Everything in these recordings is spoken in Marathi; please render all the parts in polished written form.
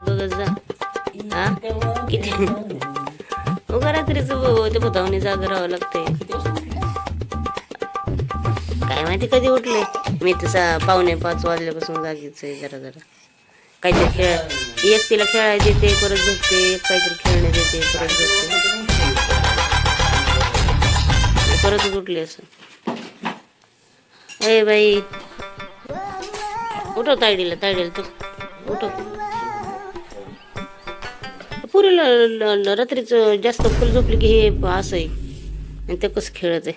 बघत जा. हा किती उगा रात्रीच ते भुतावणी जाग राहावं लागते. काय माहिती कधी उठले. मी तसा 4:45 वाजल्यापासून जागीच आहे. जरा जरा काहीतरी खेळ एक तिला खेळायला देते परत झोपते, एक काहीतरी खेळणे देते परत झोपते, परतच उठले असं. ए बाई उठव तायडीला तू उठव. पुरीला रात्रीच जास्त फुल झोपली की हे असं आहे आणि ते कसं खेळत आहे.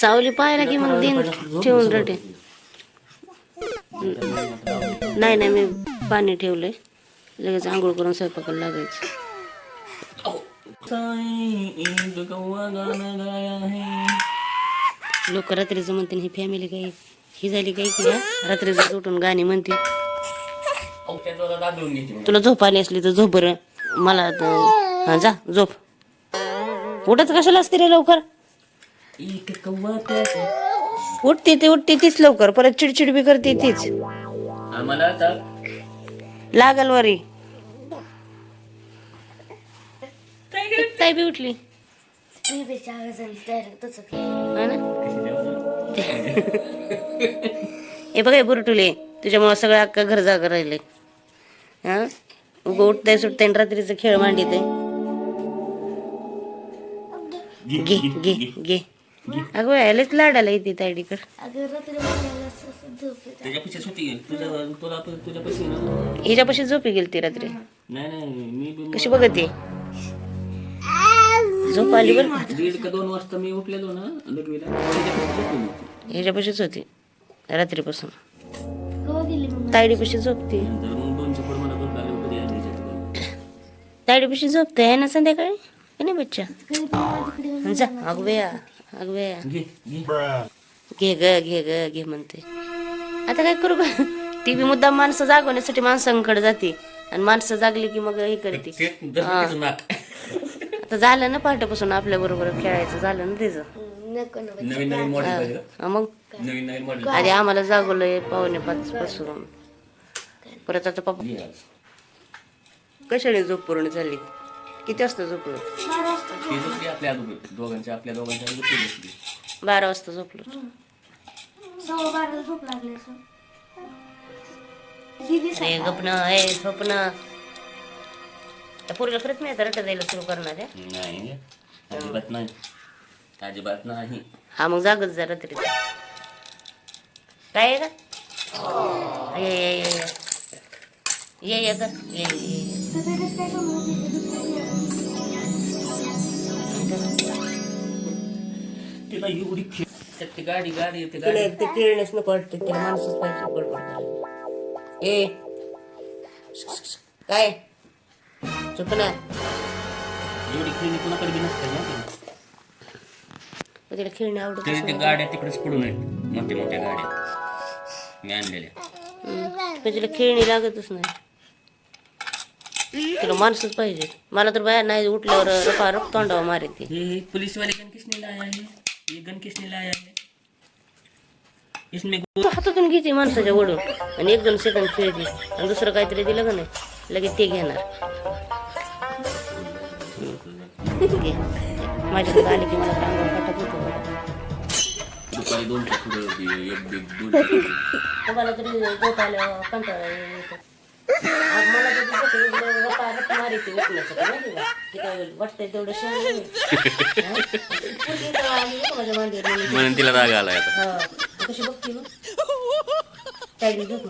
चावली पाहायला की मग दिन ठेवून रटे. नाही मी पाणी ठेवलंय, लगेच आंघोळ करून स्वयंपाकाला लागायचं. लोक रात्रीचं म्हणते ही फॅमिली काही ही झाली काही की रात्रीचं उठून गाणी म्हणते. तुला झोप आली असली तर झोप बरं. मला हा जा झोप. उठत कशाला असते रे लवकर. उठते तीच लवकर, परत चिडचिड बी करते तीच. लागल वरी ताई बी उठली. हे बघा बुरटुले तुझ्यामुळे सगळं अख्खा घर जागा राहिले. हा उगं उठताय सुटताय रात्रीचं खेळ मांडीत आहे. घे घे घे अगं यायलाच लाडाला येते तायडीकडे. हिच्यापाशी झोपी गेली ती रात्री. कशी बघते झोप आली बरं. 1:30-2 वाजता मी उठलेलो ना ह्याच्यापाशीच होती रात्रीपासून. तायडीपाशी झोपते. तायडीपाशी झोपते आहे ना संध्याकाळी का नाही बच्चा. जा अगव्या घे म्हणते. आता काय करू का. टीव्ही मुद्दाम माणसं जागवण्यासाठी माणसांकडे जाते आणि माणसं जागली की मग हे करते. आता झालं ना पहाटेपासून आपल्या बरोबर खेळायचं झालं ना तिचं. मग आधी आम्हाला जागवलंय 4:45 पासून. परत आता पप्पा कशाने झोप पूर्ण झाली. किती वाजता झोपलो. 12 वाजता झोपलो. स्वप्न पोरीला खरंच नाही आता रटा द्यायला सुरू करणार आहे. नाही अजिबात नाही. हा मग जागत जा रात्री. काय आहे का ये कर तिला एवढी गाडी ते खेळणेच नको वाटते. त्याला माणूसच पाहिजे बडबड. ए काय चुप ना. एवढी खेळणी कुणाकडे बी नसते ना. तिला खेळणे आवडत. ते गाड्या तिकडेच पडून आहेत मोठ्या गाड्या मी आणलेल्या. तिला खेळणी लागतच नाही. तिला माणसंच पाहिजे. मला तर बाहेर नाही उठल्यावर रफ तोंडावा मारे ते. ये पुलिस वाले गन किसने लाया है. ये गन किसने लाया है. इसमें हातातून घेते माणसाच्या ओढून आणि 1-2 सेकंद खेळते आणि दुसरं काहीतरी दिलं का नाही लगेच ते घेणार. माझ्याकडे आले की मला अंगावर काटत होतं. दुपारी 2च्या पुढे 1-2 मला तरी झोप आलं कंटाळा येतो. मला तर मारिते उठण्यासाठी माहिती का. ते काय वाटतंय तेवढं शहर माझ्या मांडीवर म्हणून तिला राग आला. कशी बघते मग तायडी झोप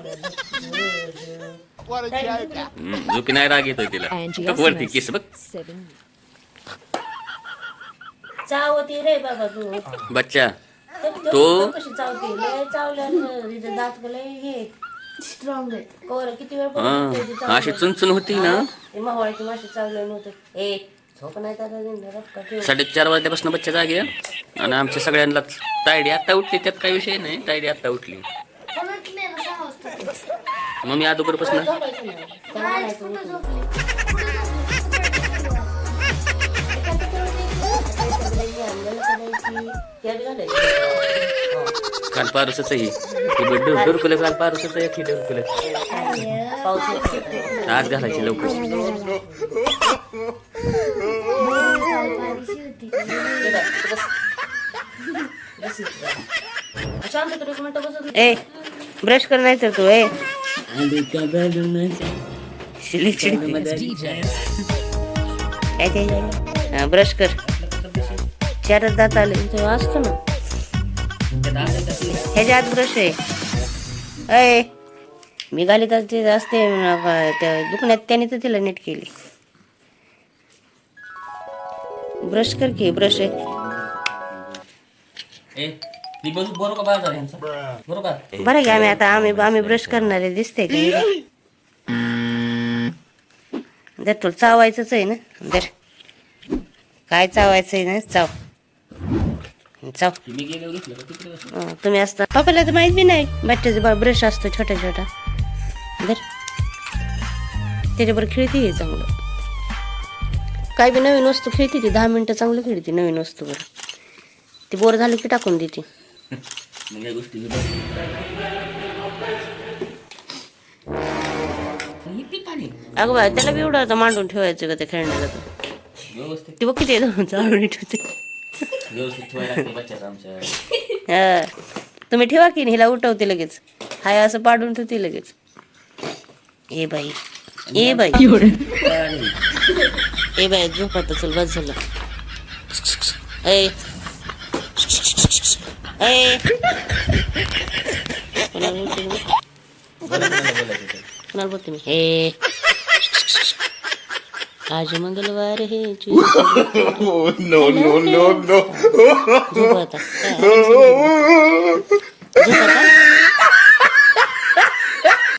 झोपी नाही राग येतोय तिला. वरती केस बघ चावती रे बाबा तू बच्चा. तो कशी चावते लय चावल्या दात लय हे स्ट्रॉंग आहे. कोर किती वेळ अशी चुनचुन होती ना. मावळाची माशी चावलं नव्हतं. ए झोप नाही तर 4:30 वाजल्यापासून बच्चा जागे आणि आमच्या सगळ्यांना तायडी आता उठली. त्यात काही विषय नाही. तायडी आता उठली. मग मी अगोदरपासून काल पारुसच आहे. डुरकुले काल पारुसच आहे. पाऊस येतोय. आज घालायची लवकर. शांत तर एक मिनिटं बसत. ए ब्रश कर नाही तर तू ए ब्रश कर. चारच दात आले ते असतो ना ह्याच्या आत ब्रश आहे. अय मी घालीत असते त्या दुखण्यात त्याने तर तिला नीट केली. ब्रश कर की ब्रश आहे. बरं की आम्ही ब्रश करणारे दिसते का? जर तुला चावायचंच आहे ना जर काय चावायचंय ना चाव चाव. तुम्ही असता पप्पाला तर माहित बी नाही बच्चाचा ब्रश असतो छोटा छोटा. जर त्याच्याबरोबर खेळते हे चांगलं. काय बी नवीन वस्तू खेळते ती 10 मिनिटं चांगलं खेळते नवीन वस्तू. बरं ती बोर झाली की टाकून देते. अगं बा त्याला बी एवढं आता मांडून ठेवायचं का ते खेळण्याला. ती बघ किती चालून ठेवते. हा तुम्ही ठेवा की हिला उठवते लगेच. हाय असं पाडून ठेवते लगेच. ए बाई ए बाई ए बाई झोप आता चल बस झालं. ए ए कोणाला बोलते मी. ए आज मंगळवार हे झोप आता.